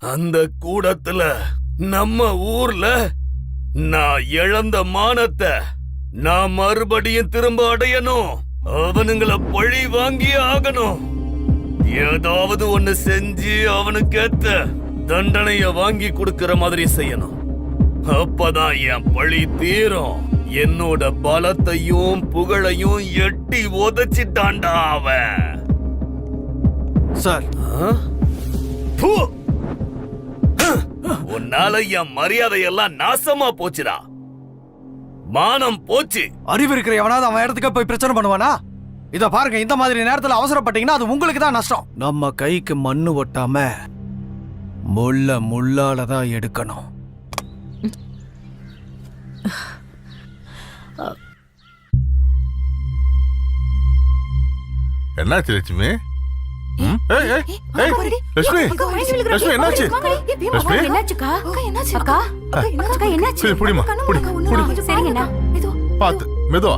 அந்த கூடத்துல நம்ம ஊர்ல நான் இழந்த மானத்தை நான் மறுபடியும் திரும்ப அடையணும். அவனுங்களை பழி வாங்கி ஆகணும். ஏதாவது ஒண்ணு செஞ்சு அவனுக்கு ஏத்த தண்டனைய வாங்கி கொடுக்கிற மாதிரி செய்யணும். அப்பதான் என் பழி தீரும். என்னோட பலத்தையும் புகழையும் எட்டி உதைச்சிட்டான்டா அவன். சார், உன்னால என் மரியாதையெல்லாம் நாசமா போச்சுடா. மானம் போச்சு. அறிவு இருக்கிற எவனாவது அவன் இடத்துக்கு போய் பிரச்சனை பண்ணுவானா? இத பாருங்க, இந்த மாதிரி நேரத்துல அவசரப்பட்டீங்கன்னா அது உங்களுக்கு தான் நஷ்டம். நம்ம கைக்கு மண்ணு ஒட்டாம முள்ள முள்ளால தான் எடுக்கணும். என்னாச்சு லட்சுமி? லட்சுமி, லட்சுமி என்னாச்சு? பாத்து மெதுவா.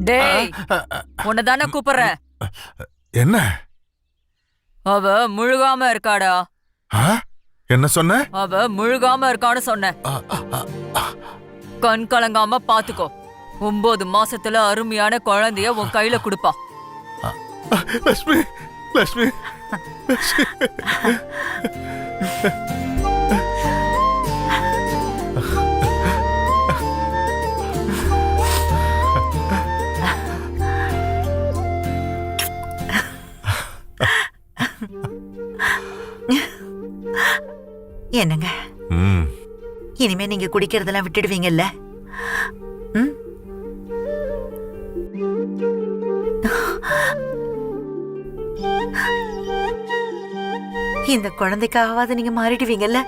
டேய், உன்னதானே கூப்பிடுறேன். என்ன? அவ முழுகாம இருக்காடா. என்ன சொன்ன? அவ முழுகாம இருக்கான்னு சொன்ன. கண் கலங்காம பாத்துக்கோ. 9 மாசத்துல அருமையான குழந்தைய உன் கையில குடுப்பா. லட்சுமி, லட்சுமி, என்னங்க, இனிமே நீங்க குடிக்கிறதெல்லாம் விட்டுடுவீங்கல்ல? இந்த குழந்தைக்காவது நீங்க மாறிடுவீங்கல்ல?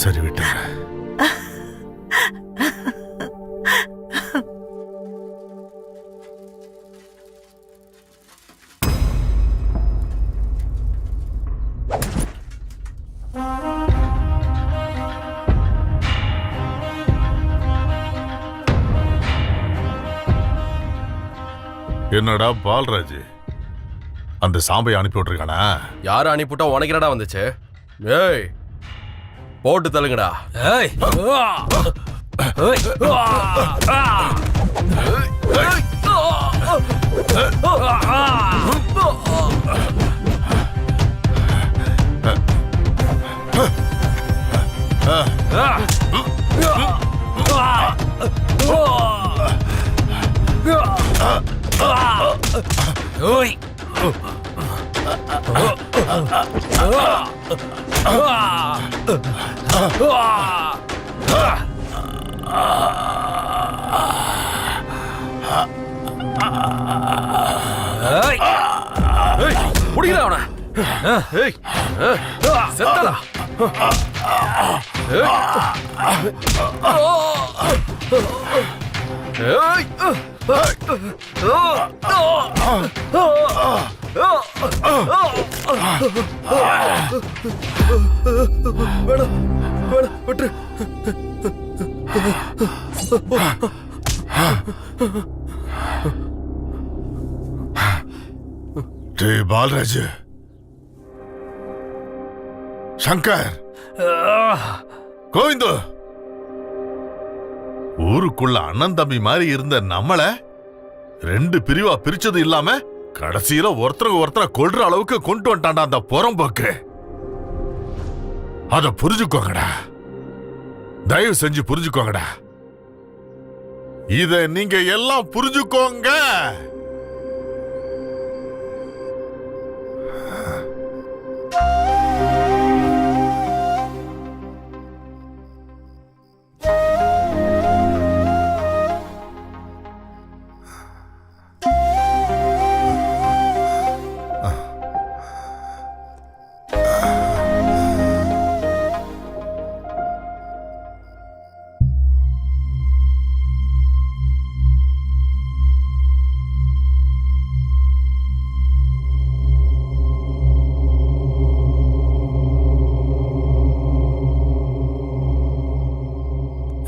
சரி விட்டு. என்னடா பால்ராஜ், அந்த சாம்பை அனுப்பி விட்டுருக்கானா? யாரும் அனுப்பிவிட்டா உனக்கு என்னடா வந்துச்சு? ஏய், போட்டு தள்ளுங்கடா. ஏய், புடிக்கிறா அவன. செத்தடா. விட்டு பால்ராஜ், சங்கர், கோவிந்து, ஊருக்குள்ள அண்ணன் தம்பி மாதிரி இருந்த நம்மள 2 பிரிவா பிரிச்சது இல்லாம கடைசியில ஒருத்தரை கொல்ற அளவுக்கு கொண்டு வந்துட்டான்டா அந்த புறம்போக்கு. அத புரிஞ்சுக்கோங்கடா, தயவு செஞ்சு புரிஞ்சுக்கோங்கடா. இத நீங்க எல்லாம் புரிஞ்சுக்கோங்க.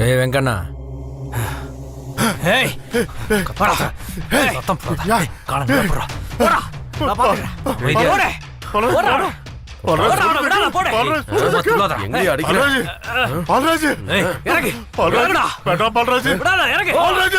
ஏய் வெங்கண்ணா, ஏய் வாடா. ஏய் சத்தம் போடாத. கால மேல போடா. போடா. நான் பாத்துக்கறேன். போடா. போடா, விடாத, போடா. சும்மா துள்ளாத. எங்கேயும் அடிக்கிற பால்ராஜ் ஏய், இறங்கு. இறங்குடா. வேண்டாம் பால்ராஜ். விடாத, இறங்கு. பால்ராஜ்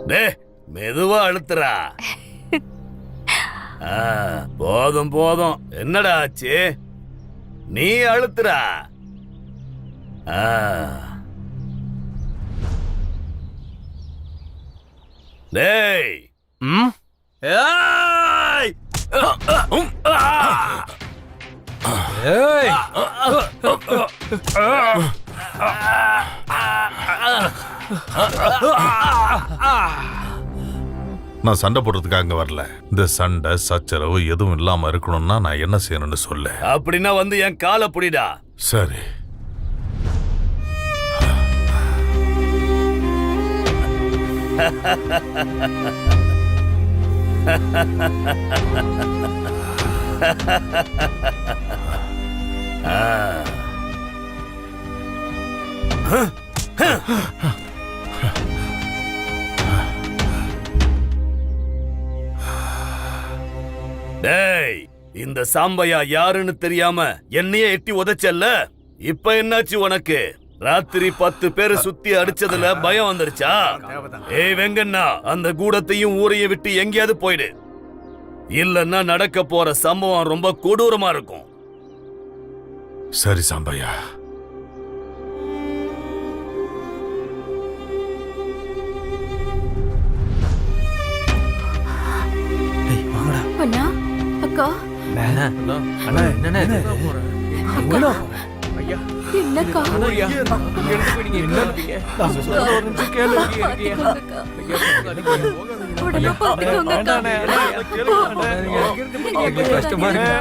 டேய் மெதுவா அழுத்துறா. போதும் போதும். என்னடா ஆச்சு? நீ அழுத்துறா. டேய் ஏய். ஏய். நான் சண்டை போடுறதுக்கு அங்க வரல. இந்த சண்டை சச்சரவு எதுவும் இல்லாம இருக்கணும்னா நான் என்ன செய்யணும்னு சொல்லு. அப்படின்னா வந்து என் காலை புடிடா. சரி. டேய் இந்த சாம்பையா யாருன்னு தெரியாம என்னையே எட்டி உதைச்சல்ல, இப்ப என்னாச்சு உனக்கு? ராத்திரி 10 பேரு சுத்தி அடிச்சதுல பயம் வந்துருச்சா? ஏய் வெங்கண்ணா, அந்த கூடத்தையும் ஊரையும் விட்டு எங்கேயாவது போயிடு. இல்லன்னா நடக்க போற சம்பவம் ரொம்ப கொடூரமா இருக்கும். சரி சாம்பையா. ஏய் வாங்கடா. அண்ணா அக்கா அண்ணா. அண்ணா என்னண்ணா இது? எங்கடா போற? என்னக்கா நான் சொல்றத ஒரு நிமிஷம் கேளு. உடனே பாத்துக்கோங்க அக்கா. வேண்டாண்ணே. கஷ்டமா இருக்கு.